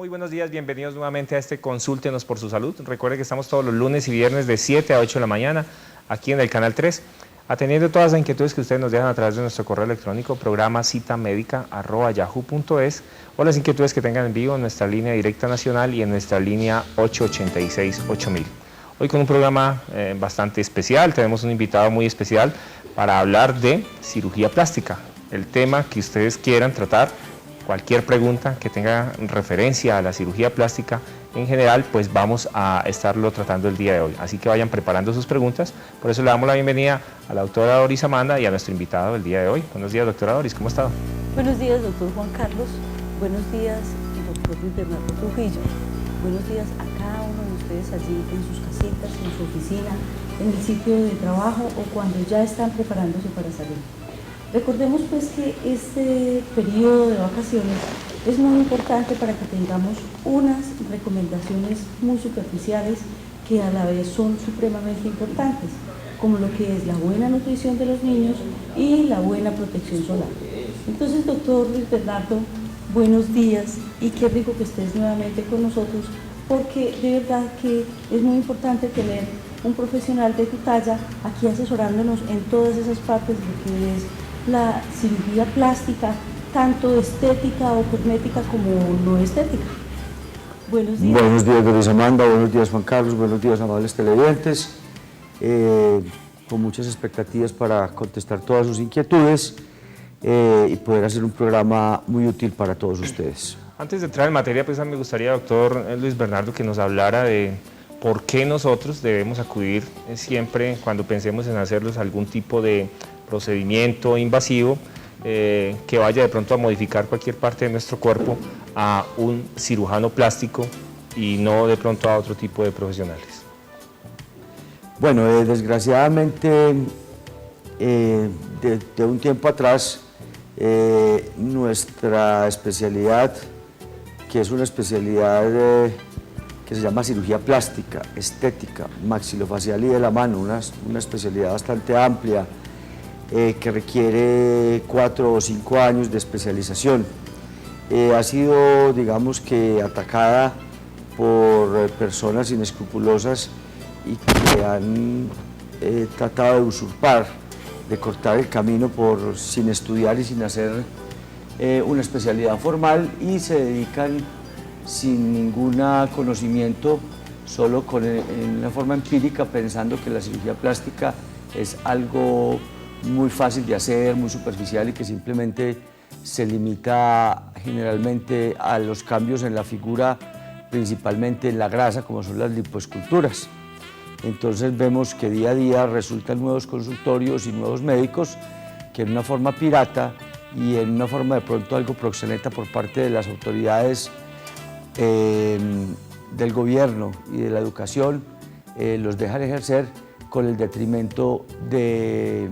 muy buenos días, bienvenidos nuevamente a este Consúltenos por su Salud. Recuerde que estamos todos los lunes y viernes de 7 a 8 de la mañana aquí en el Canal 3, atendiendo todas las inquietudes que ustedes nos dejan a través de nuestro correo electrónico, programa citamedica@yahoo.es, o las inquietudes que tengan en vivo en nuestra línea directa nacional y en nuestra línea 886-8000. Hoy con un programa bastante especial, tenemos un invitado muy especial para hablar de cirugía plástica, el tema que ustedes quieran tratar. Cualquier pregunta que tenga referencia a la cirugía plástica en general, pues vamos a estarlo tratando el día de hoy. Así que vayan preparando sus preguntas. Por eso le damos la bienvenida a la doctora Doris Amanda y a nuestro invitado del día de hoy. Buenos días, doctora Doris, ¿cómo ha estado? Buenos días, doctor Juan Carlos. Buenos días, doctor Luis Bernardo Trujillo. Buenos días a cada uno de ustedes allí en sus casitas, en su oficina, en el sitio de trabajo o cuando ya están preparándose para salir. Recordemos pues que este periodo de vacaciones es muy importante para que tengamos unas recomendaciones muy superficiales que a la vez son supremamente importantes, como lo que es la buena nutrición de los niños y la buena protección solar. Entonces, doctor Luis Bernardo, buenos días y qué rico que estés nuevamente con nosotros, porque de verdad que es muy importante tener un profesional de tu talla aquí asesorándonos en todas esas partes de lo que es la cirugía plástica, tanto estética o cosmética como no estética. Buenos días. Buenos días, Doris Amanda, buenos días, Juan Carlos, buenos días, amables televidentes. Con muchas expectativas para contestar todas sus inquietudes y poder hacer un programa muy útil para todos ustedes. Antes de entrar en materia, pues me gustaría, doctor Luis Bernardo, que nos hablara de por qué nosotros debemos acudir siempre cuando pensemos en hacerlos algún tipo de procedimiento invasivo que vaya de pronto a modificar cualquier parte de nuestro cuerpo a un cirujano plástico y no de pronto a otro tipo de profesionales. Bueno, desgraciadamente de un tiempo atrás nuestra especialidad, que es una especialidad que se llama cirugía plástica, estética, maxilofacial y de la mano, una especialidad bastante amplia, que requiere 4 o 5 años de especialización. Ha sido, digamos que, atacada por personas inescrupulosas y que han tratado de usurpar, de cortar el camino sin estudiar y sin hacer una especialidad formal, y se dedican sin ningún conocimiento, solo en una forma empírica, pensando que la cirugía plástica es algo muy fácil de hacer, muy superficial y que simplemente se limita generalmente a los cambios en la figura, principalmente en la grasa, como son las lipoesculturas. Entonces vemos que día a día resultan nuevos consultorios y nuevos médicos que en una forma pirata y en una forma de pronto algo proxeneta por parte de las autoridades del gobierno y de la educación los dejan ejercer con el detrimento de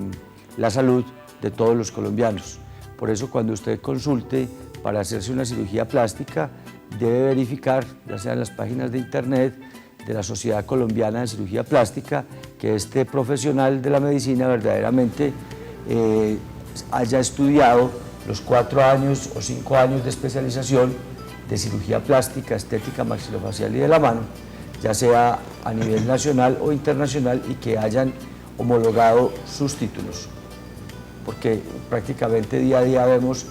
la salud de todos los colombianos. Por eso, cuando usted consulte para hacerse una cirugía plástica, debe verificar, ya sea en las páginas de internet de la Sociedad Colombiana de Cirugía Plástica, que este profesional de la medicina verdaderamente haya estudiado los 4 años o 5 años de especialización de cirugía plástica, estética, maxilofacial y de la mano, ya sea a nivel nacional o internacional, y que hayan homologado sus títulos, porque prácticamente día a día vemos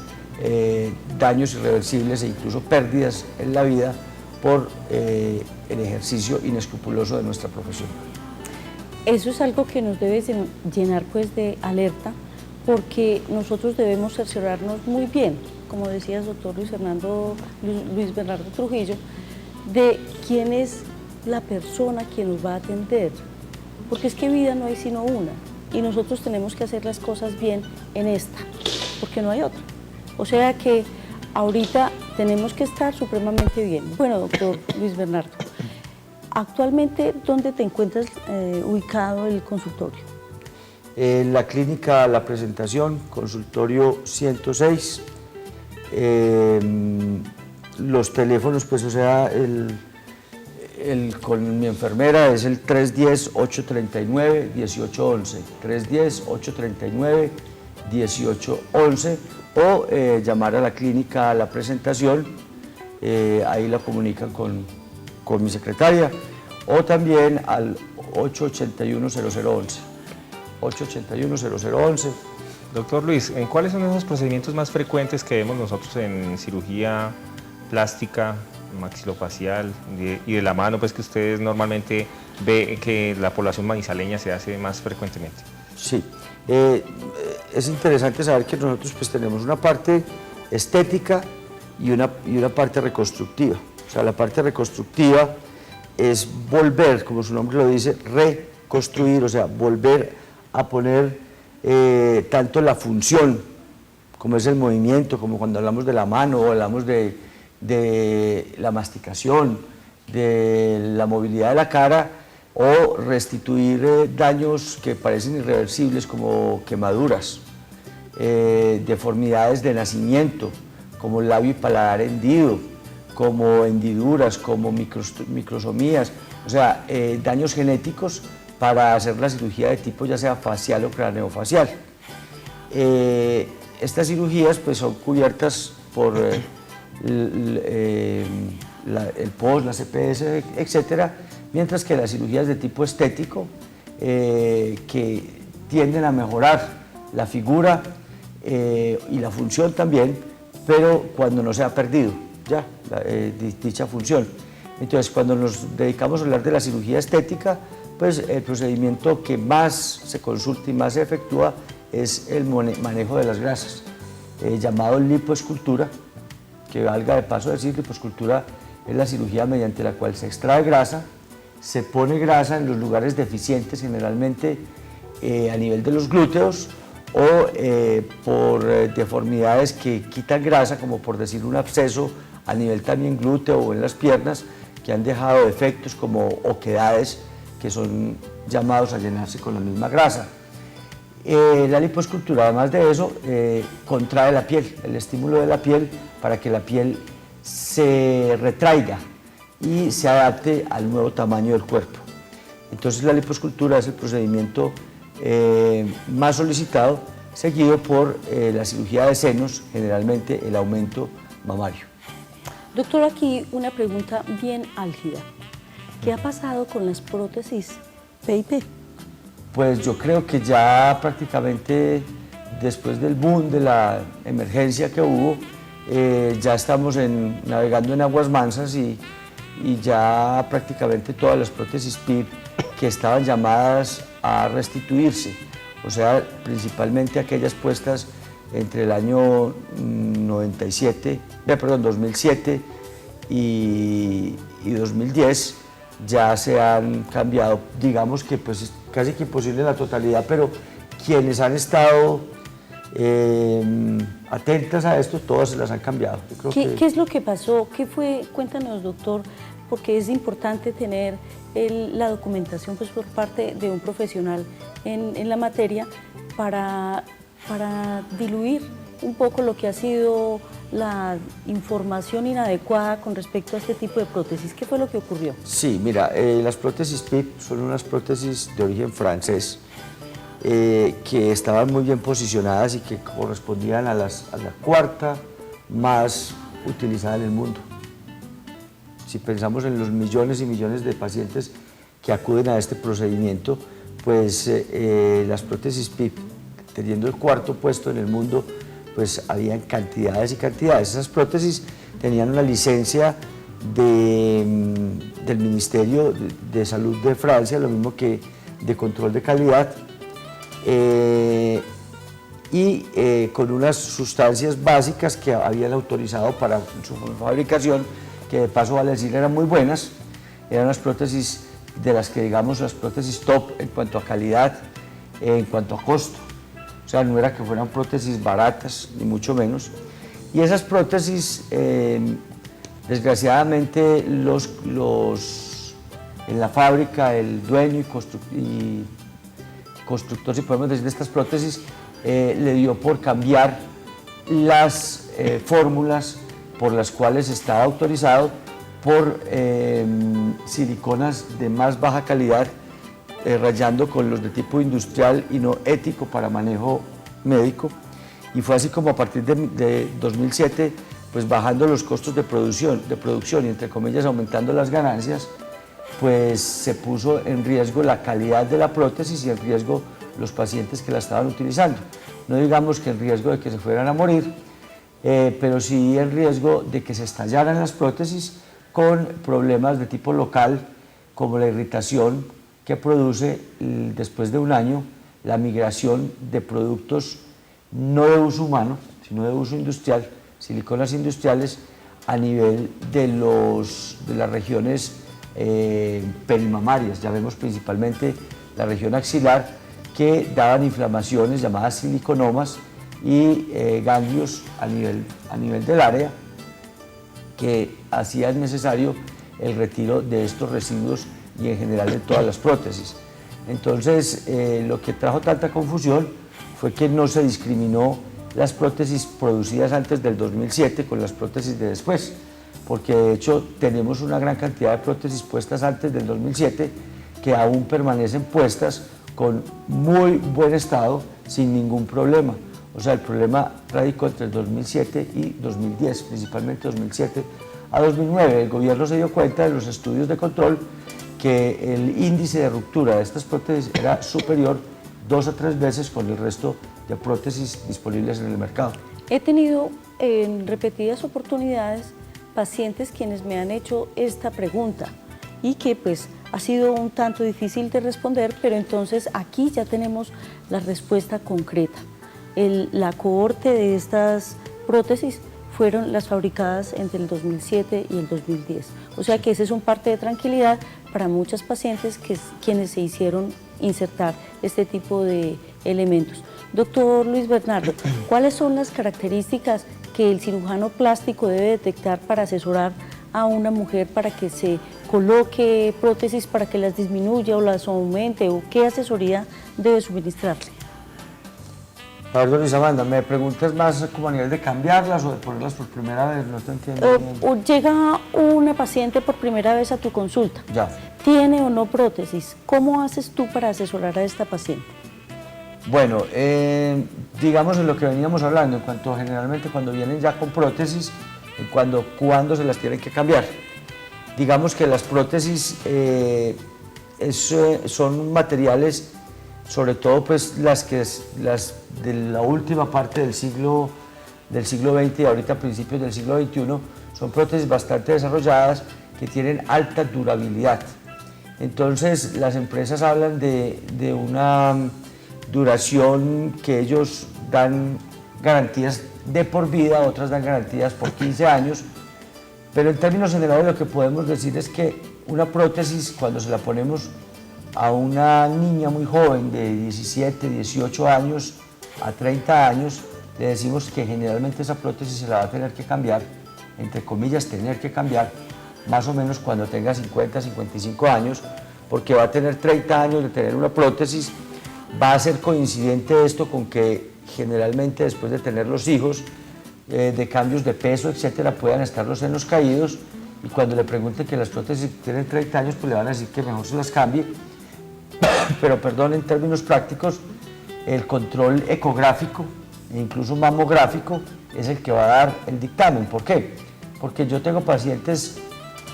daños irreversibles e incluso pérdidas en la vida por el ejercicio inescrupuloso de nuestra profesión. Eso es algo que nos debe llenar pues de alerta, porque nosotros debemos cerciorarnos muy bien, como decías, doctor Luis Bernardo Trujillo, de quién es la persona quien nos va a atender, porque es que vida no hay sino una, y nosotros tenemos que hacer las cosas bien en esta, porque no hay otra. O sea que ahorita tenemos que estar supremamente bien. Bueno, doctor Luis Bernardo, actualmente, ¿dónde te encuentras ubicado el consultorio? En la clínica La Presentación, consultorio 106. Los teléfonos, pues, o sea, con mi enfermera es el 310-839-1811, 310-839-1811, o llamar a la clínica La Presentación ahí la comunican con mi secretaria, o también al 881-0011. 881-0011. Doctor Luis, ¿cuáles son esos procedimientos más frecuentes que vemos nosotros en cirugía plástica, maxilofacial y de la mano, pues que ustedes normalmente ve que la población manizaleña se hace más frecuentemente? Sí, es interesante saber que nosotros pues tenemos una parte estética y una parte reconstructiva. O sea, la parte reconstructiva es volver, como su nombre lo dice, reconstruir, o sea, volver a poner tanto la función, como es el movimiento, como cuando hablamos de la mano o hablamos de la masticación, de la movilidad de la cara, o restituir daños que parecen irreversibles como quemaduras, deformidades de nacimiento, como labio y paladar hendido, como hendiduras, como microsomías, o sea, daños genéticos para hacer la cirugía de tipo ya sea facial o craneofacial. Estas cirugías pues son cubiertas por el POS, la CPS, etcétera, mientras que las cirugías de tipo estético que tienden a mejorar la figura y la función también, pero cuando no se ha perdido ya dicha función. Entonces, cuando nos dedicamos a hablar de la cirugía estética, pues el procedimiento que más se consulta y más se efectúa es el manejo de las grasas, llamado lipoescultura, que valga de paso decir que lipoescultura es la cirugía mediante la cual se extrae grasa, se pone grasa en los lugares deficientes, generalmente a nivel de los glúteos, o por deformidades que quitan grasa, como por decir un absceso a nivel también glúteo o en las piernas, que han dejado defectos como oquedades que son llamados a llenarse con la misma grasa. La lipoescultura, además de eso, contrae la piel, el estímulo de la piel para que la piel se retraiga y se adapte al nuevo tamaño del cuerpo. Entonces la lipoescultura es el procedimiento más solicitado, seguido por la cirugía de senos, generalmente el aumento mamario. Doctor, aquí una pregunta bien álgida. ¿Qué ha pasado con las prótesis PIP? Pues yo creo que ya prácticamente después del boom de la emergencia que hubo, ya estamos navegando en aguas mansas y ya prácticamente todas las prótesis PIP que estaban llamadas a restituirse, o sea, principalmente aquellas puestas entre el año 2007 y 2010, ya se han cambiado, digamos que pues es casi que imposible en la totalidad, pero quienes han estado atentas a esto, todas se las han cambiado. Yo creo ¿Qué es lo que pasó? ¿Qué fue? Cuéntanos, doctor, porque es importante tener la documentación pues, por parte de un profesional en la materia para diluir un poco lo que ha sido la información inadecuada con respecto a este tipo de prótesis. ¿Qué fue lo que ocurrió? Sí, mira, las prótesis PIP son unas prótesis de origen francés que estaban muy bien posicionadas y que correspondían a la cuarta más utilizada en el mundo. Si pensamos en los millones y millones de pacientes que acuden a este procedimiento, pues las prótesis PIP, teniendo el cuarto puesto en el mundo, pues habían cantidades y cantidades. Esas prótesis tenían una licencia del Ministerio de Salud de Francia, lo mismo que de control de calidad, con unas sustancias básicas que habían autorizado para su fabricación, que de paso vale decir eran muy buenas. Eran unas prótesis de las que digamos las prótesis top en cuanto a calidad, en cuanto a costo. O sea, no era que fueran prótesis baratas, ni mucho menos. Y esas prótesis, desgraciadamente, en la fábrica, el dueño y constructor, si podemos decir, de estas prótesis, le dio por cambiar las fórmulas por las cuales estaba autorizado por siliconas de más baja calidad, rayando con los de tipo industrial y no ético para manejo médico. Y fue así como a partir de 2007 pues bajando los costos de producción y entre comillas aumentando las ganancias, pues se puso en riesgo la calidad de la prótesis y en riesgo los pacientes que la estaban utilizando. No digamos que en riesgo de que se fueran a morir, pero sí en riesgo de que se estallaran las prótesis con problemas de tipo local, como la irritación que produce después de un año la migración de productos no de uso humano, sino de uso industrial, siliconas industriales, a nivel de las regiones perimamarias. Ya vemos principalmente la región axilar, que daban inflamaciones llamadas siliconomas y ganglios a nivel del área, que hacían necesario el retiro de estos residuos y en general de todas las prótesis. Entonces, lo que trajo tanta confusión fue que no se discriminó las prótesis producidas antes del 2007 con las prótesis de después, porque de hecho tenemos una gran cantidad de prótesis puestas antes del 2007 que aún permanecen puestas con muy buen estado, sin ningún problema. O sea, el problema radicó entre el 2007 y 2010, principalmente 2007 a 2009. El gobierno se dio cuenta de los estudios de control que el índice de ruptura de estas prótesis era superior 2 a 3 veces con el resto de prótesis disponibles en el mercado. He tenido en repetidas oportunidades pacientes quienes me han hecho esta pregunta y que pues ha sido un tanto difícil de responder, pero entonces aquí ya tenemos la respuesta concreta. La cohorte de estas prótesis fueron las fabricadas entre el 2007 y el 2010. O sea que ese es un parte de tranquilidad para muchas pacientes quienes se hicieron insertar este tipo de elementos. Doctor Luis Bernardo, ¿cuáles son las características que el cirujano plástico debe detectar para asesorar a una mujer para que se coloque prótesis, para que las disminuya o las aumente, o qué asesoría debe suministrarle? A ver, Luis Amanda, ¿me preguntas más como a nivel de cambiarlas o de ponerlas por primera vez? No te entiendo bien. Llega una paciente por primera vez a tu consulta. Ya. ¿Tiene o no prótesis? ¿Cómo haces tú para asesorar a esta paciente? Bueno, digamos en lo que veníamos hablando, en cuanto generalmente cuando vienen ya con prótesis, cuándo se las tienen que cambiar. Digamos que las prótesis son materiales, sobre todo pues las de la última parte del siglo XX y ahorita principios del siglo XXI, son prótesis bastante desarrolladas que tienen alta durabilidad. Entonces las empresas hablan de una duración que ellos dan garantías de por vida, otras dan garantías por 15 años, pero en términos generales lo que podemos decir es que una prótesis, cuando se la ponemos a una niña muy joven de 17, 18 años a 30 años, le decimos que generalmente esa prótesis se la va a tener que cambiar, entre comillas tener que cambiar, más o menos cuando tenga 50, 55 años, porque va a tener 30 años de tener una prótesis. Va a ser coincidente esto con que generalmente después de tener los hijos, de cambios de peso, etcétera, puedan estar los senos caídos, y cuando le pregunten que las prótesis tienen 30 años, pues le van a decir que mejor se las cambie. Pero perdón, en términos prácticos, el control ecográfico e incluso mamográfico es el que va a dar el dictamen. ¿Por qué? Porque yo tengo pacientes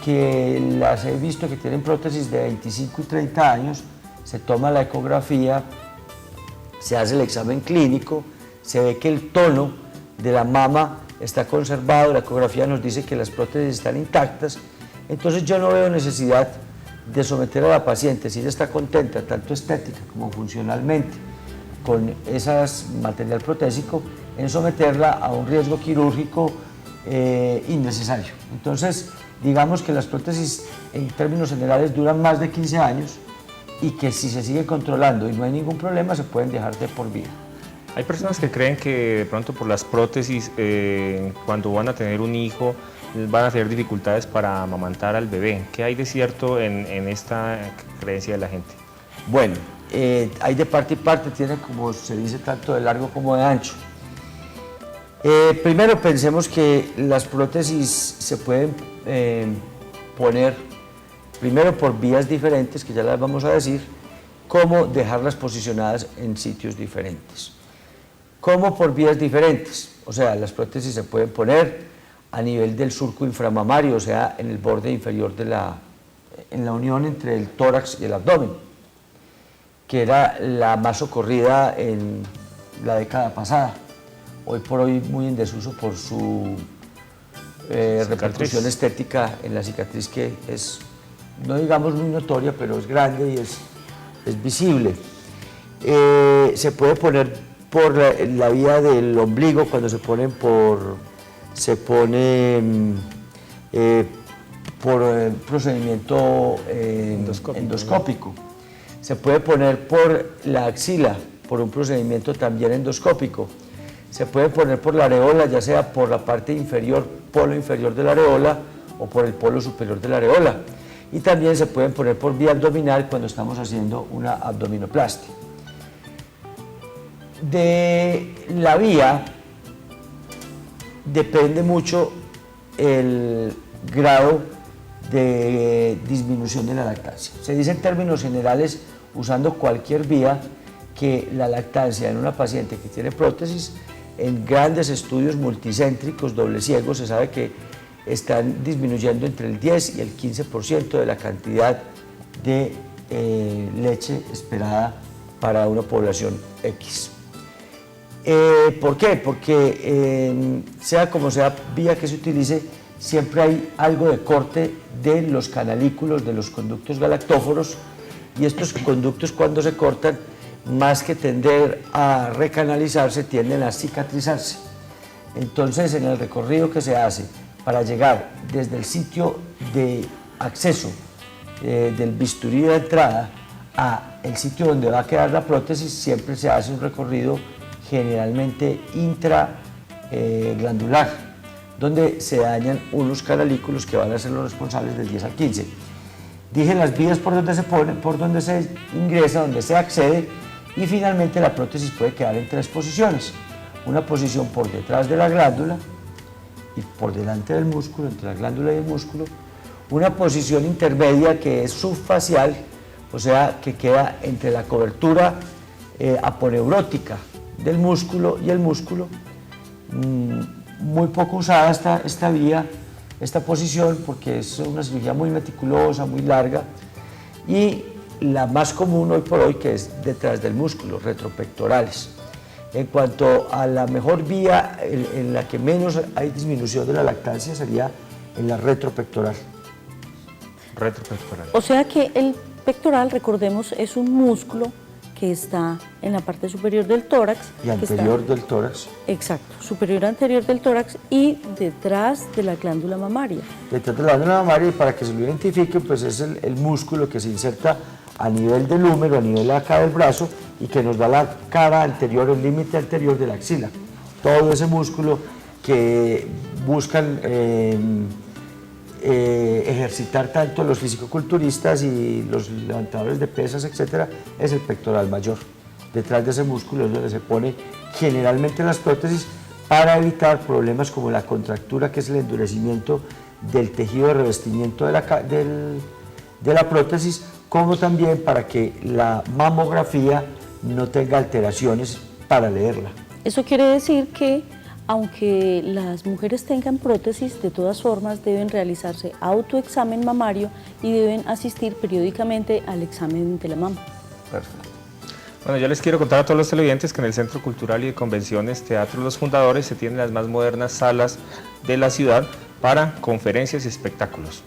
que las he visto que tienen prótesis de 25 y 30 años, se toma la ecografía, se hace el examen clínico, se ve que el tono de la mama está conservado, la ecografía nos dice que las prótesis están intactas, entonces yo no veo necesidad de someter a la paciente, si ella está contenta, tanto estética como funcionalmente, con ese material protésico, en someterla a un riesgo quirúrgico innecesario. Entonces, digamos que las prótesis en términos generales duran más de 15 años y que si se sigue controlando y no hay ningún problema, se pueden dejar de por vida. Hay personas que creen que de pronto por las prótesis, cuando van a tener un hijo, van a tener dificultades para amamantar al bebé. ¿Qué hay de cierto en esta creencia de la gente? Bueno, hay de parte y parte, tiene, como se dice, tanto de largo como de ancho. Primero pensemos que las prótesis se pueden poner primero por vías diferentes, que ya las vamos a decir, cómo dejarlas posicionadas en sitios diferentes. ¿Cómo por vías diferentes? O sea, las prótesis se pueden poner a nivel del surco inframamario, o sea, en el borde inferior en la unión entre el tórax y el abdomen, que era la más socorrida en la década pasada. Hoy por hoy muy en desuso por su repercusión estética en la cicatriz, que es, no digamos muy notoria, pero es grande y es visible. Se puede poner por la vía del ombligo, cuando se pone por procedimiento endoscópico. Se puede poner por la axila, por un procedimiento también endoscópico. Se puede poner por la areola, ya sea por la parte inferior, polo inferior de la areola, o por el polo superior de la areola. Y también se pueden poner por vía abdominal cuando estamos haciendo una abdominoplastia. De la vía depende mucho el grado de disminución de la lactancia. Se dice en términos generales, usando cualquier vía, que la lactancia en una paciente que tiene prótesis, en grandes estudios multicéntricos, doble ciegos, se sabe que están disminuyendo entre el 10 y el 15% de la cantidad de leche esperada para una población X. ¿Por qué? Porque sea como sea vía que se utilice, siempre hay algo de corte de los canalículos, de los conductos galactóforos, y estos conductos, cuando se cortan, más que tender a recanalizarse, tienden a cicatrizarse. Entonces, en el recorrido que se hace para llegar desde el sitio de acceso del bisturí de entrada a el sitio donde va a quedar la prótesis, siempre se hace un recorrido generalmente intraglandular, donde se dañan unos canalículos que van a ser los responsables del 10 al 15. Dije las vías por donde se pone, por donde se ingresa, donde se accede, y finalmente la prótesis puede quedar en 3 posiciones. Una posición por detrás de la glándula y por delante del músculo, entre la glándula y el músculo. Una posición intermedia que es subfacial, o sea, que queda entre la cobertura aponeurótica del músculo y el músculo. Muy poco usada esta vía, esta posición, porque es una cirugía muy meticulosa, muy larga, y la más común hoy por hoy, que es detrás del músculo, retropectorales. En cuanto a la mejor vía en la que menos hay disminución de la lactancia, sería en la retropectoral. Retropectoral. O sea que el pectoral, recordemos, es un músculo que está en la parte superior del tórax. Y anterior del tórax. Exacto, superior y anterior del tórax y detrás de la glándula mamaria. Detrás de la glándula mamaria, y para que se lo identifiquen, pues es el músculo que se inserta a nivel del húmero, a nivel de acá del brazo, y que nos da la cara anterior, el límite anterior de la axila. Todo ese músculo que buscan ejercitar tanto los fisicoculturistas y los levantadores de pesas, etcétera, es el pectoral mayor. Detrás de ese músculo es donde se pone generalmente las prótesis, para evitar problemas como la contractura, que es el endurecimiento del tejido de revestimiento de la prótesis, como también para que la mamografía no tenga alteraciones para leerla. Eso quiere decir que, aunque las mujeres tengan prótesis, de todas formas deben realizarse autoexamen mamario y deben asistir periódicamente al examen de la mama. Perfecto. Bueno, yo les quiero contar a todos los televidentes que en el Centro Cultural y de Convenciones Teatro Los Fundadores se tienen las más modernas salas de la ciudad para conferencias y espectáculos.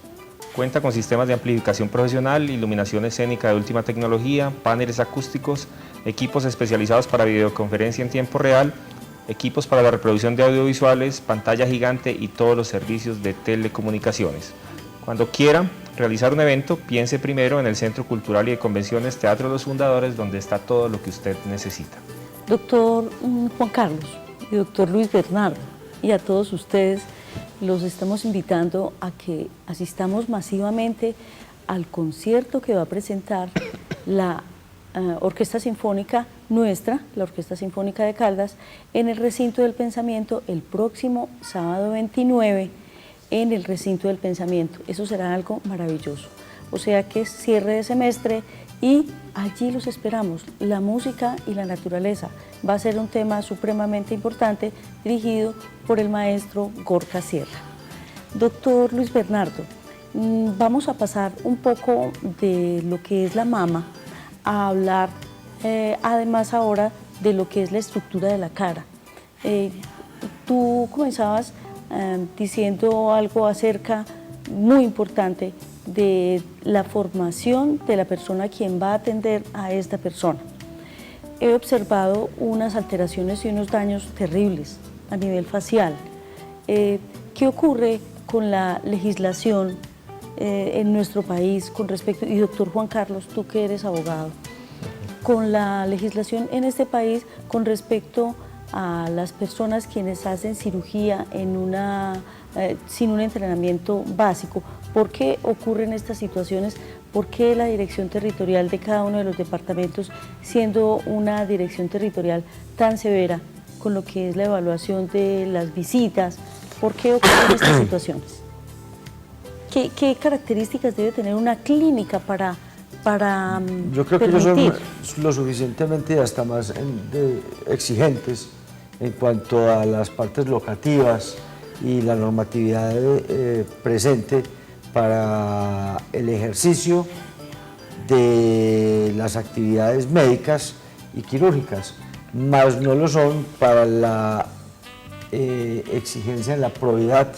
Cuenta con sistemas de amplificación profesional, iluminación escénica de última tecnología, paneles acústicos, equipos especializados para videoconferencia en tiempo real, equipos para la reproducción de audiovisuales, pantalla gigante y todos los servicios de telecomunicaciones. Cuando quiera realizar un evento, piense primero en el Centro Cultural y de Convenciones Teatro Los Fundadores, donde está todo lo que usted necesita. Doctor Juan Carlos y doctor Luis Bernardo, y a todos ustedes, los estamos invitando a que asistamos masivamente al concierto que va a presentar la Orquesta Sinfónica nuestra, la Orquesta Sinfónica de Caldas, en el Recinto del Pensamiento el próximo sábado 29, en el Recinto del Pensamiento. Eso será algo maravilloso. O sea que es cierre de semestre y allí los esperamos. La música y la naturaleza va a ser un tema supremamente importante, dirigido por el maestro Gorka Sierra. Doctor Luis Bernardo, vamos a pasar un poco de lo que es la mama a hablar además ahora de lo que es la estructura de la cara. Tú comenzabas diciendo algo acerca muy importante de la formación de la persona quien va a atender a esta persona. He observado unas alteraciones y unos daños terribles a nivel facial. ¿Qué ocurre con la legislación en nuestro país con respecto, y doctor Juan Carlos, tú que eres abogado, con la legislación en este país con respecto a las personas quienes hacen cirugía sin un entrenamiento básico? ¿Por qué ocurren estas situaciones? ¿Por qué la dirección territorial de cada uno de los departamentos, siendo una dirección territorial tan severa con lo que es la evaluación de las visitas, por qué ocurren estas situaciones? ¿Qué características debe tener una clínica para Yo creo que permitir? ellos son lo suficientemente y hasta más exigentes en cuanto a las partes locativas y la normatividad presente para el ejercicio de las actividades médicas y quirúrgicas, más no lo son para la exigencia en la probidad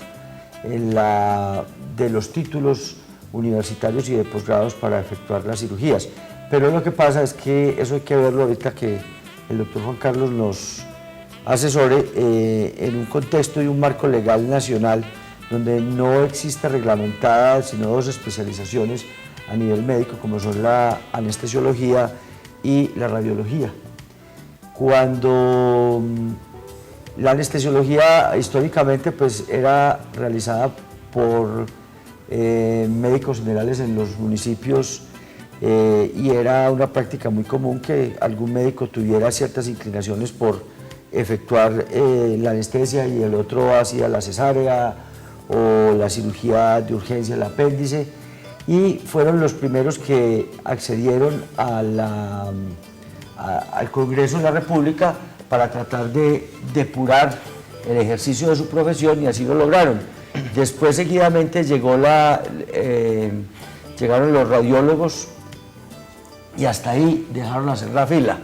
de los títulos universitarios y de posgrados para efectuar las cirugías. Pero lo que pasa es que eso hay que verlo ahorita que el doctor Juan Carlos nos asesore en un contexto y un marco legal nacional donde no existe reglamentada sino dos especializaciones a nivel médico como son la anestesiología y la radiología. Cuando la anestesiología históricamente pues era realizada por médicos generales en los municipios y era una práctica muy común que algún médico tuviera ciertas inclinaciones por efectuar la anestesia y el otro hacía la cesárea o la cirugía de urgencia del apéndice, y fueron los primeros que accedieron al Congreso de la República para tratar de depurar el ejercicio de su profesión, y así lo lograron. Después seguidamente llegaron los radiólogos y hasta ahí dejaron hacer la fila,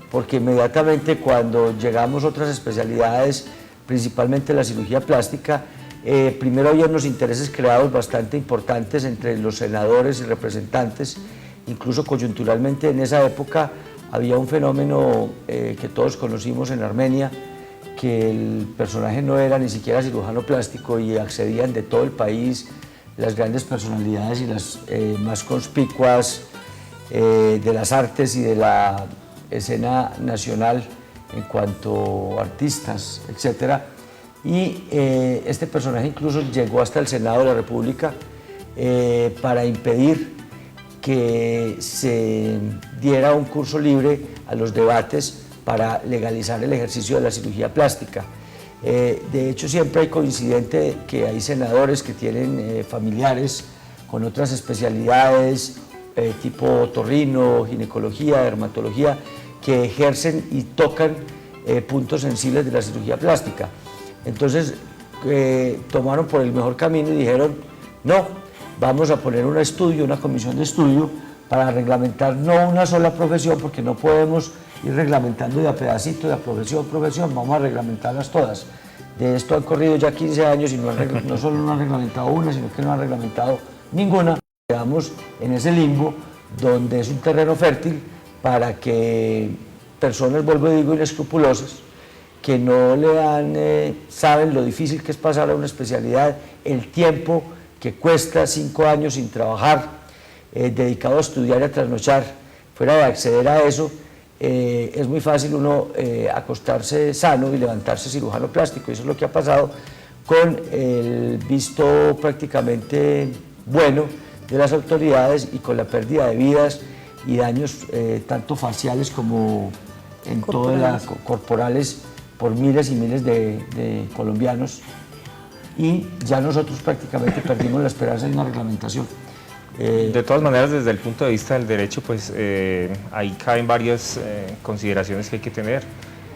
porque inmediatamente cuando llegamos a otras especialidades, principalmente la cirugía plástica, primero había unos intereses creados bastante importantes entre los senadores y representantes, incluso coyunturalmente en esa época había un fenómeno que todos conocimos en Armenia, que el personaje no era ni siquiera cirujano plástico y accedían de todo el país las grandes personalidades y las más conspicuas de las artes y de la escena nacional en cuanto a artistas, etc. Y este personaje incluso llegó hasta el Senado de la República para impedir que se diera un curso libre a los debates para legalizar el ejercicio de la cirugía plástica. De hecho, siempre hay coincidente que hay senadores que tienen familiares con otras especialidades, tipo otorrino, ginecología, dermatología, que ejercen y tocan puntos sensibles de la cirugía plástica. Entonces, tomaron por el mejor camino y dijeron, no, vamos a poner un estudio, una comisión de estudio para reglamentar no una sola profesión, porque no podemos ir reglamentando de a pedacito, de a profesión, vamos a reglamentarlas todas. De esto han corrido ya 15 años y no solo no han reglamentado una, sino que no han reglamentado ninguna. Quedamos en ese limbo donde es un terreno fértil para que personas, vuelvo y digo, inescrupulosas, que no saben lo difícil que es pasar a una especialidad, el tiempo que cuesta 5 años sin trabajar, dedicado a estudiar y a trasnochar, fuera de acceder a eso, es muy fácil uno acostarse sano y levantarse cirujano plástico. Eso es lo que ha pasado con el visto prácticamente bueno de las autoridades y con la pérdida de vidas y daños tanto faciales como en todas las corporales por miles y miles de colombianos, y ya nosotros prácticamente perdimos la esperanza en una reglamentación. De todas maneras, desde el punto de vista del derecho, pues ahí caben varias consideraciones que hay que tener.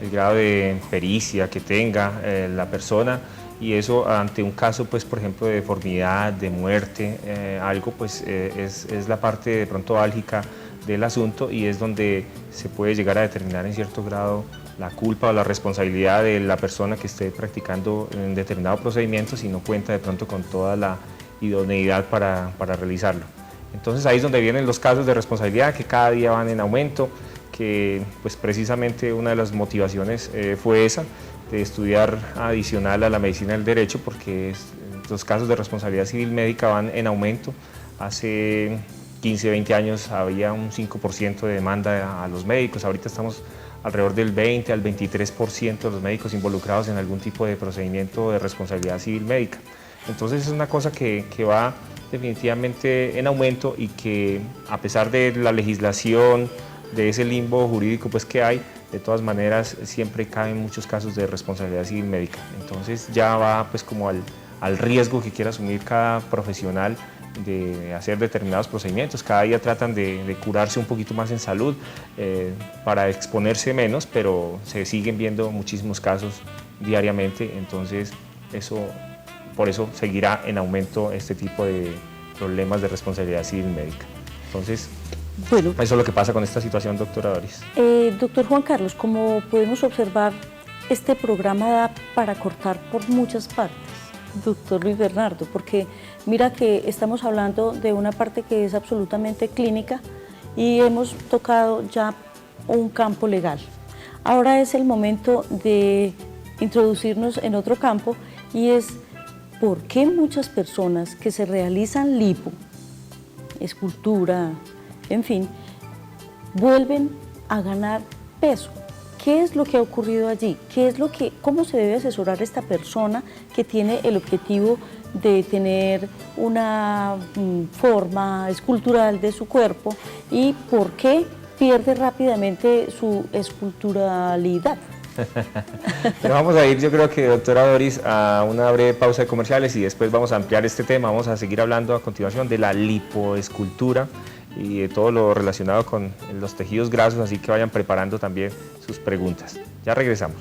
El grado de pericia que tenga la persona y eso ante un caso, pues por ejemplo de deformidad, de muerte, algo, pues es la parte de pronto álgica del asunto y es donde se puede llegar a determinar en cierto grado la culpa o la responsabilidad de la persona que esté practicando en determinado procedimiento si no cuenta de pronto con toda la idoneidad para realizarlo. Entonces ahí es donde vienen los casos de responsabilidad que cada día van en aumento, que pues precisamente una de las motivaciones fue esa, de estudiar adicional a la medicina del derecho, porque los casos de responsabilidad civil médica van en aumento. Hace 15, 20 años había un 5% de demanda a los médicos, ahorita estamos alrededor del 20 al 23% de los médicos involucrados en algún tipo de procedimiento de responsabilidad civil médica. Entonces es una cosa que va definitivamente en aumento y que a pesar de la legislación, de ese limbo jurídico pues que hay, de todas maneras siempre caen muchos casos de responsabilidad civil médica. Entonces ya va pues como al riesgo que quiera asumir cada profesional de hacer determinados procedimientos. Cada día tratan de curarse un poquito más en salud para exponerse menos, pero se siguen viendo muchísimos casos diariamente, entonces por eso seguirá en aumento este tipo de problemas de responsabilidad civil médica. Entonces, bueno, eso es lo que pasa con esta situación, doctora Doris. Doctor Juan Carlos, como podemos observar, este programa da para cortar por muchas partes, doctor Luis Bernardo, porque mira que estamos hablando de una parte que es absolutamente clínica y hemos tocado ya un campo legal. Ahora es el momento de introducirnos en otro campo y es por qué muchas personas que se realizan lipo, escultura, en fin, vuelven a ganar peso. ¿Qué es lo que ha ocurrido allí? ¿Cómo se debe asesorar esta persona que tiene el objetivo de tener una forma escultural de su cuerpo y por qué pierde rápidamente su esculturalidad? Pero vamos a ir, yo creo que, doctora Doris, a una breve pausa de comerciales y después vamos a ampliar este tema. Vamos a seguir hablando a continuación de la lipoescultura y de todo lo relacionado con los tejidos grasos, así que vayan preparando también sus preguntas. Ya regresamos.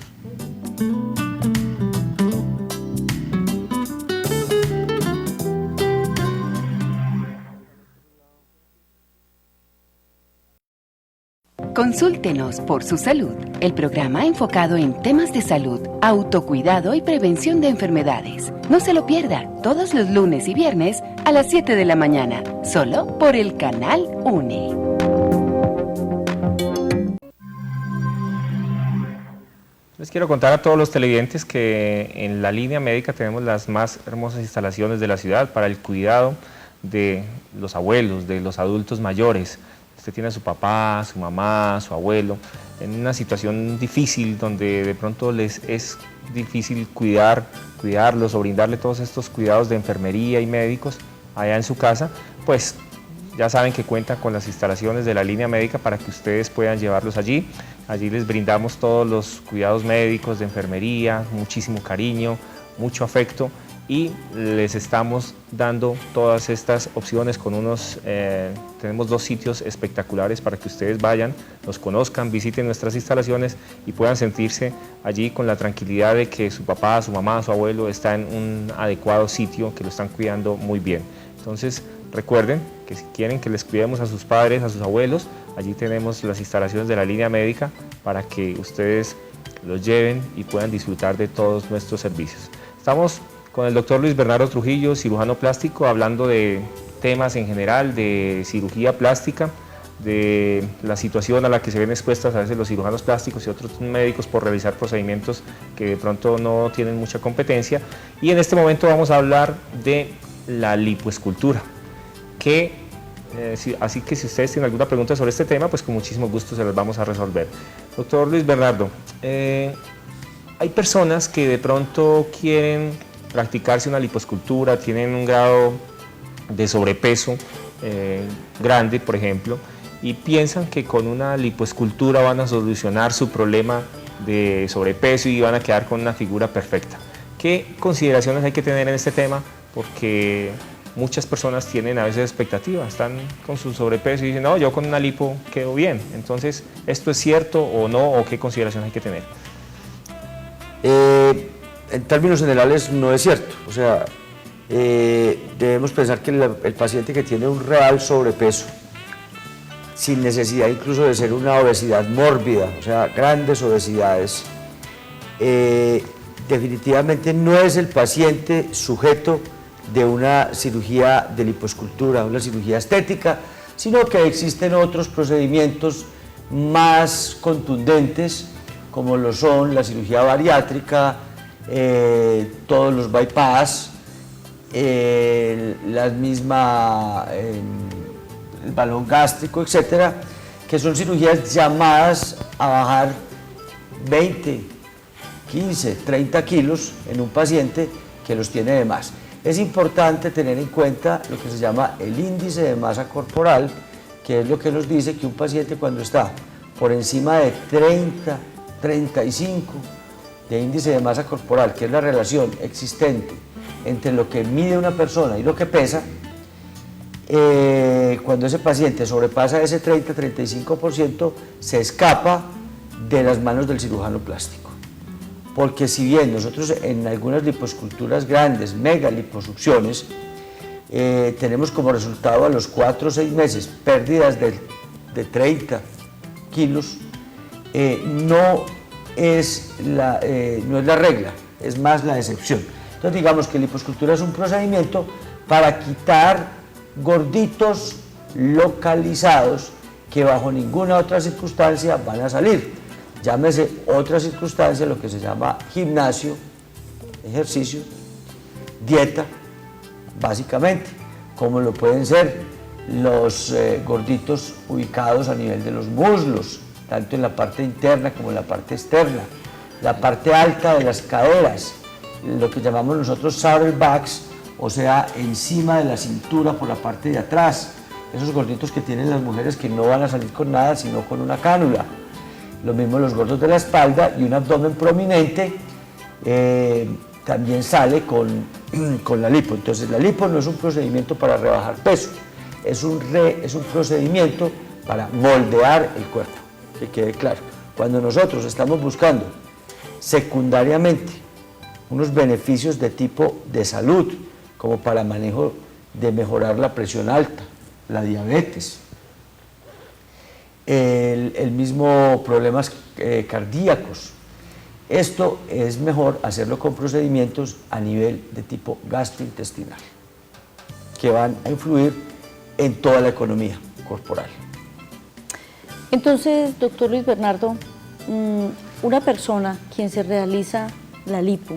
Consúltenos por su salud, el programa enfocado en temas de salud, autocuidado y prevención de enfermedades. No se lo pierda, todos los lunes y viernes a las 7 de la mañana, solo por el canal UNE. Les quiero contar a todos los televidentes que en la línea médica tenemos las más hermosas instalaciones de la ciudad para el cuidado de los abuelos, de los adultos mayores. Usted tiene a su papá, su mamá, su abuelo, en una situación difícil donde de pronto les es difícil cuidarlos o brindarle todos estos cuidados de enfermería y médicos allá en su casa, pues ya saben que cuenta con las instalaciones de la línea médica para que ustedes puedan llevarlos allí. Allí les brindamos todos los cuidados médicos de enfermería, muchísimo cariño, mucho afecto y les estamos dando todas estas opciones con tenemos 2 sitios espectaculares para que ustedes vayan, los conozcan, visiten nuestras instalaciones y puedan sentirse allí con la tranquilidad de que su papá, su mamá, su abuelo está en un adecuado sitio, que lo están cuidando muy bien. Entonces recuerden que si quieren que les cuidemos a sus padres, a sus abuelos, allí tenemos las instalaciones de la línea médica para que ustedes los lleven y puedan disfrutar de todos nuestros servicios. Estamos con el doctor Luis Bernardo Trujillo, cirujano plástico, hablando de temas en general, de cirugía plástica, de la situación a la que se ven expuestas a veces los cirujanos plásticos y otros médicos por realizar procedimientos que de pronto no tienen mucha competencia. Y en este momento vamos a hablar de la lipoescultura, así que si ustedes tienen alguna pregunta sobre este tema, pues con muchísimo gusto se las vamos a resolver. Doctor Luis Bernardo, hay personas que de pronto quieren practicarse una lipoescultura, tienen un grado de sobrepeso grande, por ejemplo, y piensan que con una lipoescultura van a solucionar su problema de sobrepeso y van a quedar con una figura perfecta. ¿Qué consideraciones hay que tener en este tema? Porque muchas personas tienen a veces expectativas, están con su sobrepeso y dicen, no, yo con una lipo quedo bien. Entonces, ¿esto es cierto o no? ¿O qué consideraciones hay que tener? en términos generales no es cierto. O sea, debemos pensar que el paciente que tiene un real sobrepeso, sin necesidad incluso de ser una obesidad mórbida, o sea, grandes obesidades, definitivamente no es el paciente sujeto de una cirugía de lipoescultura, una cirugía estética, sino que existen otros procedimientos más contundentes, como lo son la cirugía bariátrica, todos los bypass, la misma, el balón gástrico, etcétera, que son cirugías llamadas a bajar 20, 15, 30 kilos en un paciente que los tiene de más. Es importante tener en cuenta lo que se llama el índice de masa corporal, que es lo que nos dice que un paciente cuando está por encima de 30, 35 de índice de masa corporal, que es la relación existente entre lo que mide una persona y lo que pesa, cuando ese paciente sobrepasa ese 30-35%, se escapa de las manos del cirujano plástico. Porque si bien nosotros en algunas lipoesculturas grandes, mega liposucciones, tenemos como resultado a los 4 o 6 meses pérdidas de 30 kilos, no es la regla, es más la excepción. Entonces digamos que la lipoescultura es un procedimiento para quitar gorditos localizados que bajo ninguna otra circunstancia van a salir. Llámese otra circunstancia lo que se llama gimnasio, ejercicio, dieta, básicamente, como lo pueden ser los gorditos ubicados a nivel de los muslos, tanto en la parte interna como en la parte externa, la parte alta de las caderas, lo que llamamos nosotros saddlebacks, o sea, encima de la cintura por la parte de atrás, esos gorditos que tienen las mujeres que no van a salir con nada sino con una cánula. Lo mismo los gordos de la espalda y un abdomen prominente también sale con la lipo. Entonces la lipo no es un procedimiento para rebajar peso, es un procedimiento para moldear el cuerpo, que quede claro. Cuando nosotros estamos buscando secundariamente unos beneficios de tipo de salud, como para manejo de mejorar la presión alta, la diabetes, el mismo problemas cardíacos. Esto es mejor hacerlo con procedimientos a nivel de tipo gastrointestinal, que van a influir en toda la economía corporal. Entonces, doctor Luis Bernardo, una persona quien se realiza la lipo,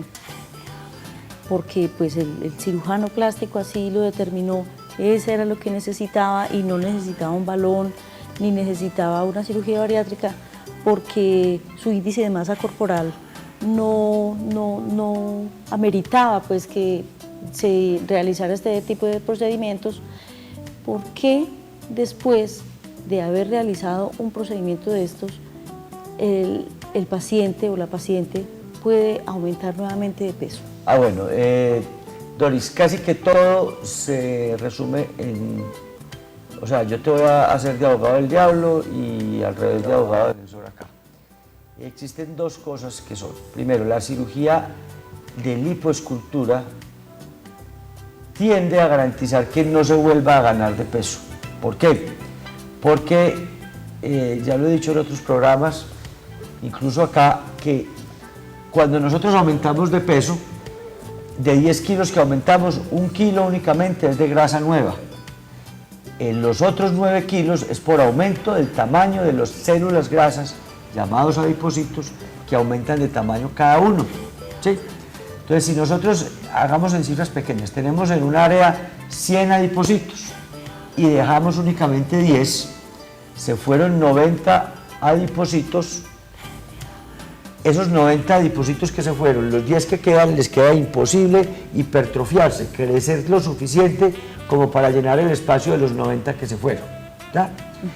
porque pues el cirujano plástico así lo determinó, ese era lo que necesitaba y no necesitaba un balón, ni necesitaba una cirugía bariátrica, porque su índice de masa corporal no ameritaba pues que se realizara este tipo de procedimientos. ¿Por qué después de haber realizado un procedimiento de estos, el paciente o la paciente puede aumentar nuevamente de peso? Bueno, Doris, casi que todo se resume en... O sea, yo te voy a hacer de abogado del diablo y al revés de abogado defensor acá. Existen dos cosas que son. Primero, la cirugía de lipoescultura tiende a garantizar que no se vuelva a ganar de peso. ¿Por qué? Porque, ya lo he dicho en otros programas, incluso acá, que cuando nosotros aumentamos de peso, de 10 kilos que aumentamos, 1 kilo únicamente es de grasa nueva. Los otros 9 kilos es por aumento del tamaño de las células grasas, llamados adipocitos, que aumentan de tamaño cada uno, ¿sí? Entonces, si nosotros hagamos en cifras pequeñas, tenemos en un área 100 adipocitos y dejamos únicamente 10, se fueron 90 adipocitos. Esos 90 adipocitos que se fueron, los 10 que quedan, les queda imposible hipertrofiarse, crecer lo suficiente como para llenar el espacio de los 90 que se fueron, ¿ya?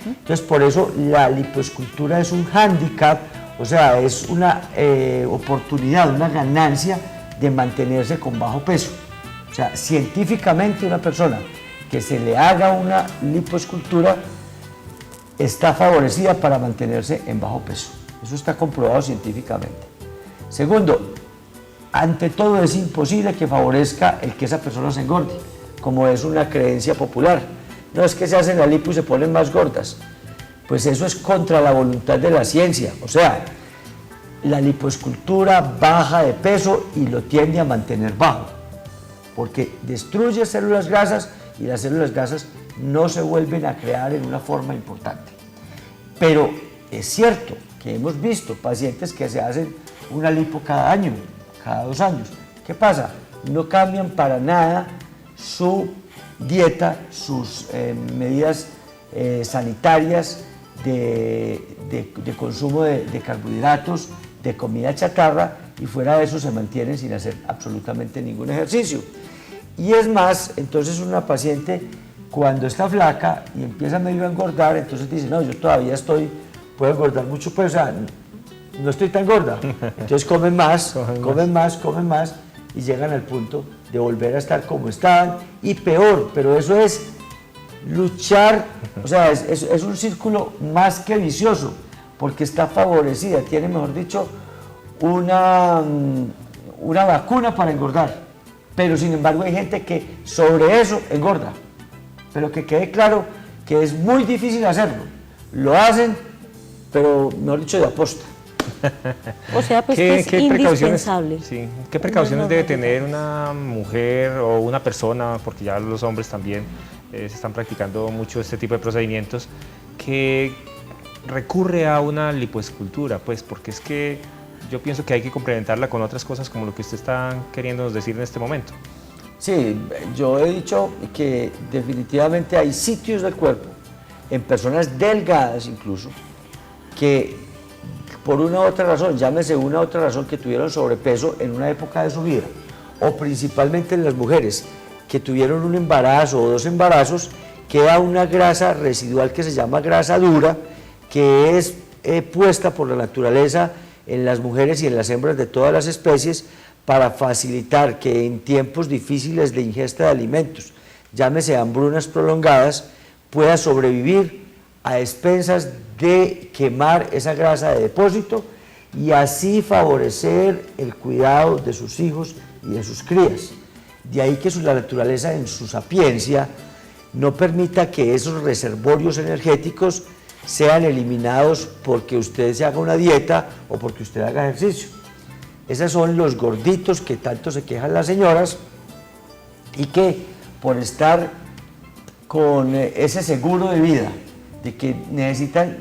Entonces, por eso la lipoescultura es un hándicap, o sea, es una oportunidad, una ganancia de mantenerse con bajo peso. O sea, científicamente una persona que se le haga una lipoescultura está favorecida para mantenerse en bajo peso. Eso está comprobado científicamente. Segundo, ante todo es imposible que favorezca el que esa persona se engorde, como es una creencia popular. No es que se hacen la lipo y se ponen más gordas, pues eso es contra la voluntad de la ciencia. O sea, la lipoescultura baja de peso y lo tiende a mantener bajo, porque destruye células grasas y las células grasas no se vuelven a crear en una forma importante. Pero es cierto que hemos visto pacientes que se hacen una lipo cada año, cada 2 años. ¿Qué pasa? No cambian para nada su dieta, sus medidas sanitarias de consumo de carbohidratos, de comida chatarra, y fuera de eso se mantienen sin hacer absolutamente ningún ejercicio. Y es más, entonces una paciente cuando está flaca y empieza medio a engordar, entonces dice, no, yo todavía puedo engordar mucho, pero o sea, no estoy tan gorda. Entonces comen más, y llegan al punto de volver a estar como estaban y peor, pero eso es luchar, o sea, es un círculo más que vicioso, porque está favorecida, tiene, mejor dicho, una vacuna para engordar, pero sin embargo hay gente que sobre eso engorda, pero que quede claro que es muy difícil hacerlo, lo hacen, pero mejor dicho, de aposta. O sea, pues que es indispensable. Sí, ¿qué precauciones debe tener una mujer o una persona, porque ya los hombres también se están practicando mucho este tipo de procedimientos, que recurre a una lipoescultura? Pues porque es que yo pienso que hay que complementarla con otras cosas como lo que usted está queriéndonos decir en este momento. Sí, yo he dicho que definitivamente hay sitios del cuerpo, en personas delgadas incluso, que por una u otra razón, llámese una u otra razón, que tuvieron sobrepeso en una época de su vida, o principalmente en las mujeres que tuvieron un embarazo o 2 embarazos, queda una grasa residual que se llama grasa dura, que es puesta por la naturaleza en las mujeres y en las hembras de todas las especies para facilitar que en tiempos difíciles de ingesta de alimentos, llámese hambrunas prolongadas, pueda sobrevivir a expensas de quemar esa grasa de depósito y así favorecer el cuidado de sus hijos y de sus crías. De ahí que la naturaleza en su sapiencia no permita que esos reservorios energéticos sean eliminados porque usted se haga una dieta o porque usted haga ejercicio. Esos son los gorditos que tanto se quejan las señoras y que por estar con ese seguro de vida, de que necesitan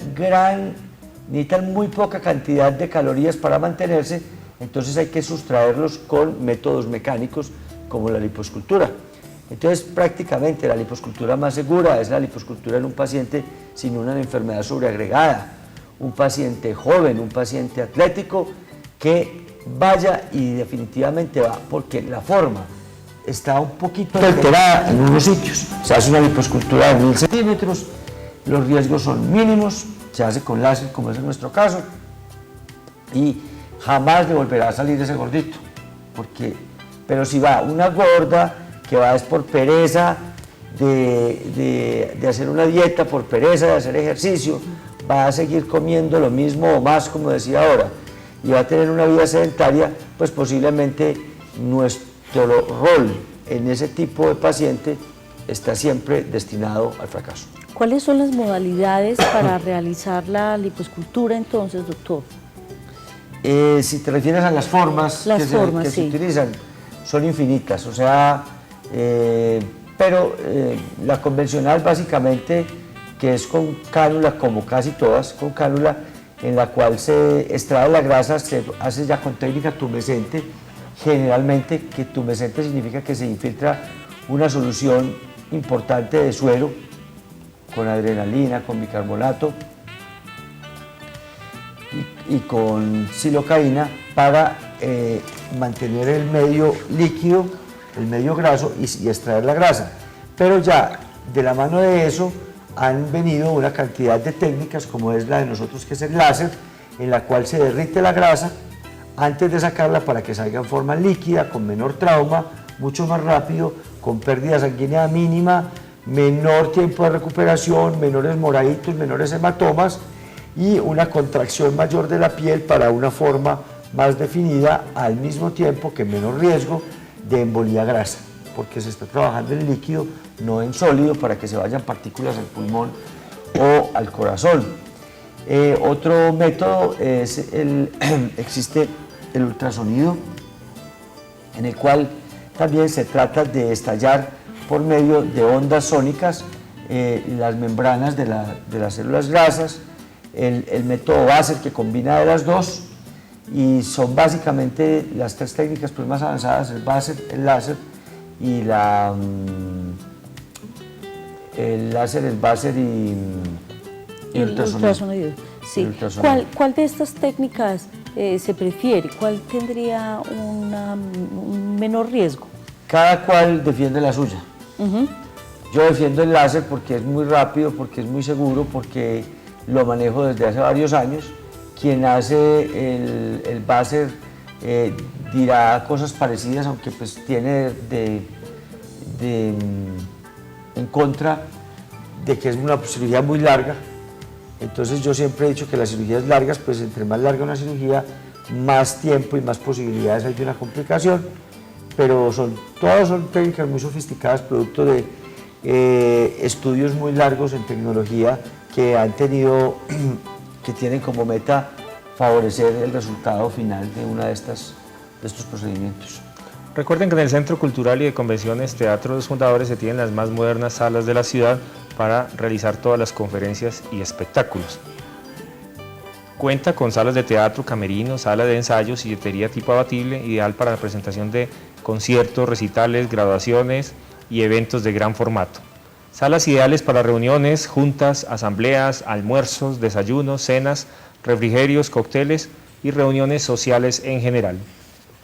muy poca cantidad de calorías para mantenerse, entonces hay que sustraerlos con métodos mecánicos como la lipoescultura. Entonces prácticamente la lipoescultura más segura es la lipoescultura en un paciente sin una enfermedad sobreagregada, un paciente joven, un paciente atlético que vaya y definitivamente va, porque la forma está un poquito alterada en unos sitios. Se hace una lipoescultura de 1000 centímetros, los riesgos son mínimos, se hace con láser como es en nuestro caso y jamás le volverá a salir ese gordito, pero si va una gorda que va es por pereza de hacer una dieta, por pereza de hacer ejercicio, va a seguir comiendo lo mismo o más, como decía ahora, y va a tener una vida sedentaria, pues posiblemente nuestro rol en ese tipo de paciente está siempre destinado al fracaso. ¿Cuáles son las modalidades para realizar la lipoescultura entonces, doctor? Si te refieres a las formas que se utilizan, son infinitas, o sea, pero la convencional básicamente, que es con cánula, como casi todas, con cánula, en la cual se extrae la grasa, se hace ya con técnica tumescente, generalmente, que tumescente significa que se infiltra una solución importante de suero, con adrenalina, con bicarbonato y con silocaína para mantener el medio líquido, el medio graso y extraer la grasa. Pero ya de la mano de eso han venido una cantidad de técnicas como es la de nosotros, que es el láser, en la cual se derrite la grasa antes de sacarla para que salga en forma líquida, con menor trauma, mucho más rápido, con pérdida sanguínea mínima, menor tiempo de recuperación, menores moraditos, menores hematomas y una contracción mayor de la piel para una forma más definida, al mismo tiempo que menos riesgo de embolía grasa, porque se está trabajando en líquido, no en sólido, para que se vayan partículas al pulmón o al corazón. Otro método es existe el ultrasonido, en el cual también se trata de estallar por medio de ondas sónicas las membranas de las células grasas. El método Vaser, que combina de las dos, y son básicamente las tres técnicas pues, más avanzadas: el Vaser, el láser y el láser, el Vaser y el ultrasonido. Sí. El ultrasonido. ¿Cuál de estas técnicas se prefiere? ¿Cuál tendría un menor riesgo? Cada cual defiende la suya. Yo defiendo el láser porque es muy rápido, porque es muy seguro, porque lo manejo desde hace varios años. Quien hace el Vaser dirá cosas parecidas, aunque pues tiene en contra de que es una cirugía muy larga. Entonces yo siempre he dicho que las cirugías largas, pues entre más larga una cirugía, más tiempo y más posibilidades hay de una complicación, pero todas son técnicas muy sofisticadas, producto de estudios muy largos en tecnología que tienen como meta favorecer el resultado final de una de estos procedimientos. Recuerden que en el Centro Cultural y de Convenciones Teatro Los Fundadores se tienen las más modernas salas de la ciudad para realizar todas las conferencias y espectáculos. Cuenta con salas de teatro, camerinos, sala de ensayos, silletería tipo abatible, ideal para la presentación de conciertos, recitales, graduaciones y eventos de gran formato. Salas ideales para reuniones, juntas, asambleas, almuerzos, desayunos, cenas, refrigerios, cócteles y reuniones sociales en general.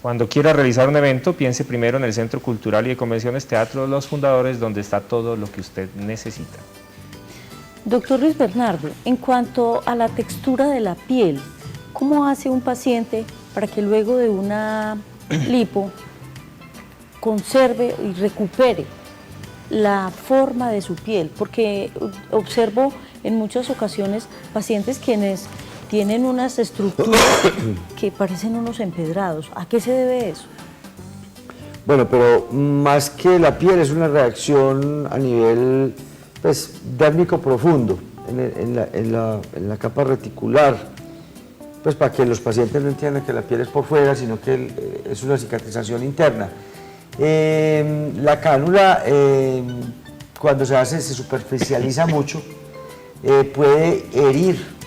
Cuando quiera realizar un evento, piense primero en el Centro Cultural y de Convenciones Teatro Los Fundadores, donde está todo lo que usted necesita. Doctor Luis Bernardo, en cuanto a la textura de la piel, ¿cómo hace un paciente para que luego de una lipo conserve y recupere la forma de su piel? Porque observo en muchas ocasiones pacientes quienes tienen unas estructuras que parecen unos empedrados. ¿A qué se debe eso? Bueno, pero más que la piel, es una reacción a nivel pues, dérmico profundo, en la capa reticular, pues para que los pacientes no entiendan que la piel es por fuera, sino que es una cicatrización interna. La cánula, cuando se hace, se superficializa mucho, puede herir,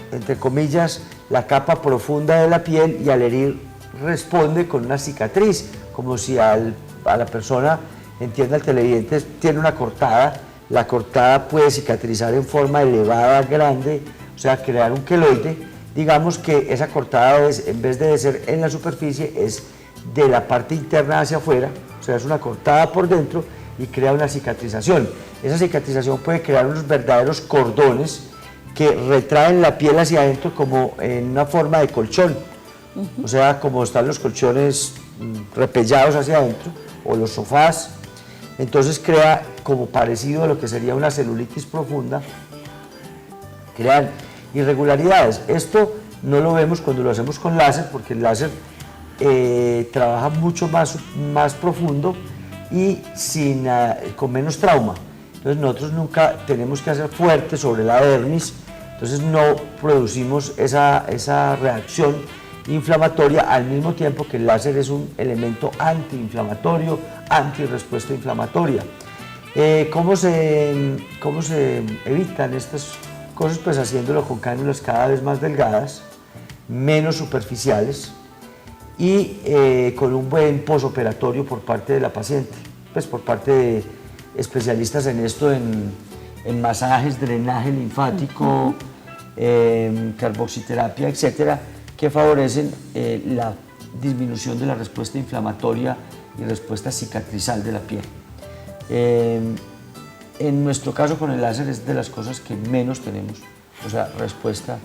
entre comillas, la capa profunda de la piel, y al herir responde con una cicatriz, como si a la persona, entienda el televidente, tiene una cortada. La cortada puede cicatrizar en forma elevada, grande, o sea, crear un queloide. Digamos que esa cortada, en vez de ser en la superficie, es de la parte interna hacia afuera, o sea, es una cortada por dentro y crea una cicatrización. Esa cicatrización puede crear unos verdaderos cordones que retraen la piel hacia adentro como en una forma de colchón, o sea, como están los colchones repellados hacia adentro, o los sofás. Entonces crea como parecido a lo que sería una celulitis profunda, crean irregularidades. Esto no lo vemos cuando lo hacemos con láser, porque el láser trabaja mucho más profundo y con menos trauma. Entonces nosotros nunca tenemos que hacer fuerte sobre la dermis, entonces no producimos esa reacción inflamatoria, al mismo tiempo que el láser es un elemento antiinflamatorio, antirrespuesta inflamatoria. ¿Cómo se evitan estas cosas? Pues haciéndolo con cánulas cada vez más delgadas, menos superficiales, y con un buen posoperatorio por parte de la paciente, pues por parte de especialistas en esto, en masajes, drenaje linfático, carboxiterapia, etcétera, que favorecen la disminución de la respuesta inflamatoria y respuesta cicatrizal de la piel. En nuestro caso con el láser es de las cosas que menos tenemos, o sea, respuesta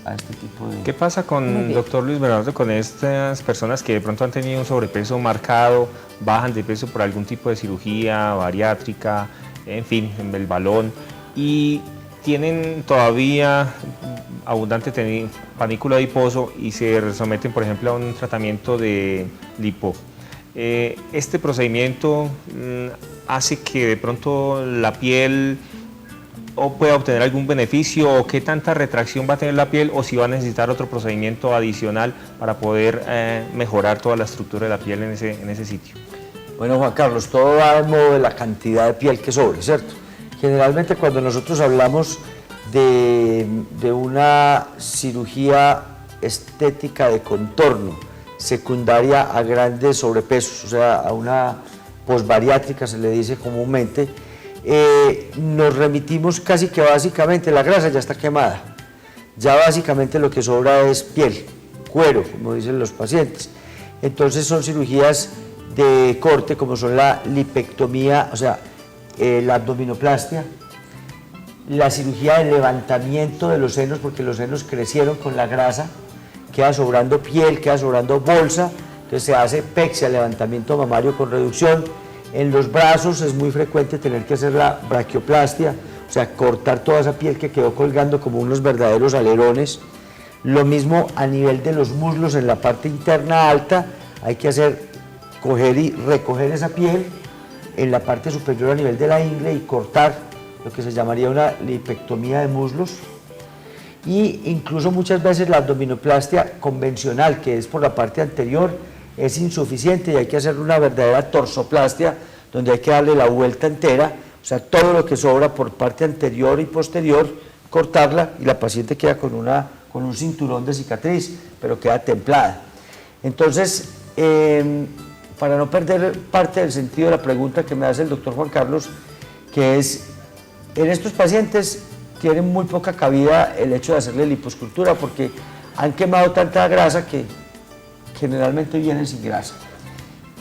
a este tipo de... ¿Qué pasa con, doctor Luis Bernardo, con estas personas que de pronto han tenido un sobrepeso marcado, bajan de peso por algún tipo de cirugía bariátrica, en fin, en el balón, y tienen todavía abundante panículo adiposo y se someten, por ejemplo, a un tratamiento de lipo. Este procedimiento hace que de pronto la piel o pueda obtener algún beneficio, o qué tanta retracción va a tener la piel, o si va a necesitar otro procedimiento adicional para poder mejorar toda la estructura de la piel en ese sitio. Bueno, Juan Carlos, todo va al modo de la cantidad de piel que sobre, ¿cierto? Generalmente cuando nosotros hablamos de una cirugía estética de contorno secundaria a grandes sobrepesos, o sea, a una posbariátrica se le dice comúnmente, nos remitimos casi que básicamente, la grasa ya está quemada, ya básicamente lo que sobra es piel, cuero, como dicen los pacientes. Entonces son cirugías de corte como son la lipectomía, o sea, la abdominoplastia, la cirugía de levantamiento de los senos, porque los senos crecieron con la grasa, queda sobrando piel, queda sobrando bolsa, entonces se hace pexia, levantamiento mamario con reducción. En los brazos es muy frecuente tener que hacer la braquioplastia, o sea, cortar toda esa piel que quedó colgando como unos verdaderos alerones. Lo mismo a nivel de los muslos, en la parte interna alta, hay que coger y recoger esa piel en la parte superior a nivel de la ingle y cortar lo que se llamaría una lipectomía de muslos. Y incluso muchas veces la abdominoplastia convencional, que es por la parte anterior, es insuficiente y hay que hacer una verdadera torsoplastia, donde hay que darle la vuelta entera, o sea, todo lo que sobra por parte anterior y posterior, cortarla, y la paciente queda con un cinturón de cicatriz, pero queda templada. Entonces, para no perder parte del sentido de la pregunta que me hace el doctor Juan Carlos, que es, en estos pacientes tienen muy poca cabida el hecho de hacerle liposcultura, porque han quemado tanta grasa que generalmente vienen sin grasa,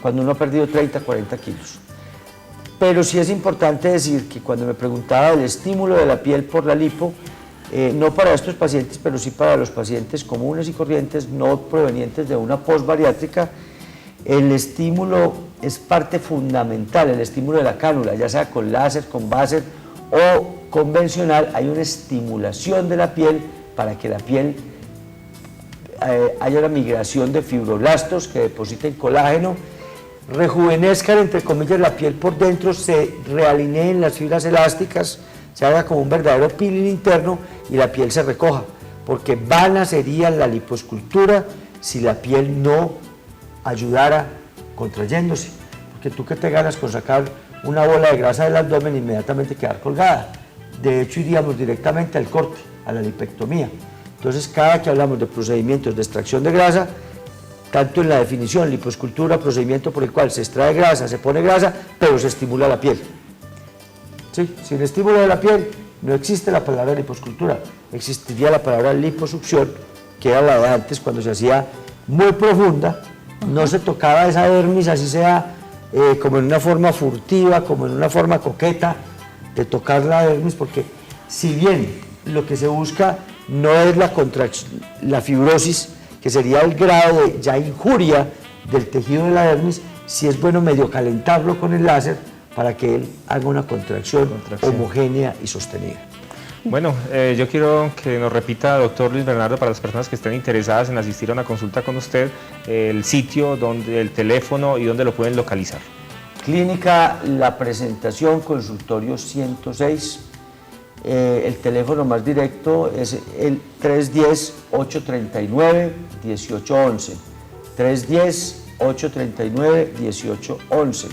cuando uno ha perdido 30, 40 kilos. Pero sí es importante decir que cuando me preguntaba el estímulo de la piel por la lipo, no para estos pacientes, pero sí para los pacientes comunes y corrientes, no provenientes de una posbariátrica, el estímulo es parte fundamental, el estímulo de la cánula, ya sea con láser, con láser o convencional. Hay una estimulación de la piel para que la piel haya una migración de fibroblastos que depositen colágeno, rejuvenezcan entre comillas la piel por dentro, se realineen las fibras elásticas, se haga como un verdadero peeling interno y la piel se recoja, porque vana sería la liposcultura si la piel no ayudara contrayéndose, porque tú que te ganas con sacar una bola de grasa del abdomen, inmediatamente quedar colgada. De hecho iríamos directamente al corte, a la lipectomía. Entonces, cada que hablamos de procedimientos de extracción de grasa, tanto en la definición, liposcultura, procedimiento por el cual se extrae grasa, se pone grasa, pero se estimula la piel. ¿Sí? Sin estímulo de la piel no existe la palabra liposcultura, existiría la palabra liposucción, que era la de antes, cuando se hacía muy profunda, no se tocaba esa dermis, así sea como en una forma furtiva, como en una forma coqueta, de tocar la dermis, porque si bien lo que se busca no es la fibrosis, que sería el grado de ya injuria del tejido de la dermis, sí es bueno medio calentarlo con el láser para que él haga una contracción homogénea y sostenida. Bueno, yo quiero que nos repita, doctor Luis Bernardo, para las personas que estén interesadas en asistir a una consulta con usted, el sitio, el teléfono y dónde lo pueden localizar. Clínica La Presentación, consultorio 106. El teléfono más directo es el 310-839-1811. 310-839-1811.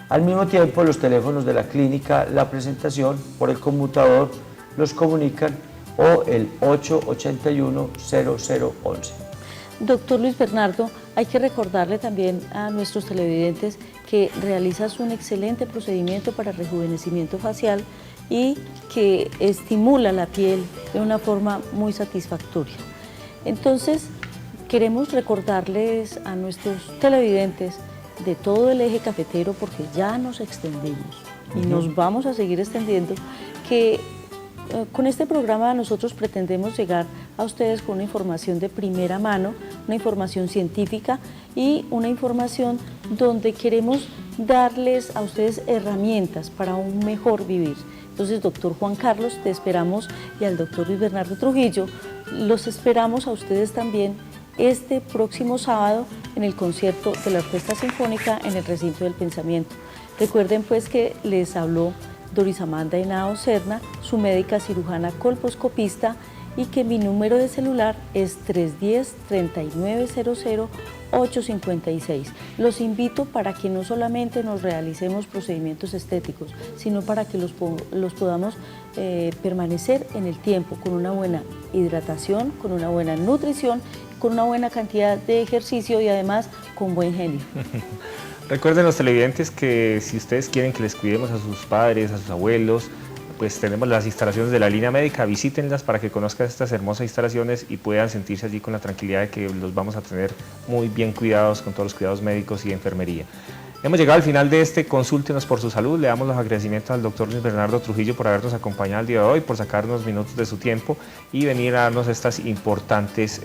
Al mismo tiempo, los teléfonos de la clínica La Presentación por el conmutador los comunican o el 881-0011. Doctor Luis Bernardo, hay que recordarle también a nuestros televidentes que realizas un excelente procedimiento para rejuvenecimiento facial y que estimula la piel de una forma muy satisfactoria. Entonces, queremos recordarles a nuestros televidentes de todo el eje cafetero, porque ya nos extendimos y nos vamos a seguir extendiendo, que con este programa nosotros pretendemos llegar a ustedes con una información de primera mano, una información científica y una información donde queremos darles a ustedes herramientas para un mejor vivir. Entonces, doctor Juan Carlos, te esperamos, y al doctor Luis Bernardo Trujillo, los esperamos a ustedes también este próximo sábado en el concierto de la Orquesta Sinfónica en el Recinto del Pensamiento. Recuerden pues que les habló Doris Amanda Henao Serna, su médica cirujana colposcopista, y que mi número de celular es 310-3900-856. Los invito para que no solamente nos realicemos procedimientos estéticos, sino para que los podamos permanecer en el tiempo con una buena hidratación, con una buena nutrición, con una buena cantidad de ejercicio y además con buen genio. Recuerden los televidentes que si ustedes quieren que les cuidemos a sus padres, a sus abuelos, pues tenemos las instalaciones de la línea médica, visítenlas para que conozcan estas hermosas instalaciones y puedan sentirse allí con la tranquilidad de que los vamos a tener muy bien cuidados con todos los cuidados médicos y de enfermería. Hemos llegado al final de este Consúltenos por su Salud. Le damos los agradecimientos al doctor Luis Bernardo Trujillo por habernos acompañado el día de hoy, por sacarnos minutos de su tiempo y venir a darnos estas importantes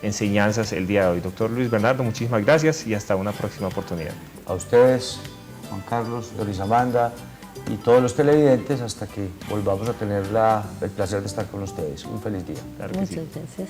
enseñanzas el día de hoy. Doctor Luis Bernardo, muchísimas gracias y hasta una próxima oportunidad. A ustedes, Juan Carlos, Doris Amanda y todos los televidentes, hasta que volvamos a tener el placer de estar con ustedes. Un feliz día. Claro que Muchas sí. gracias.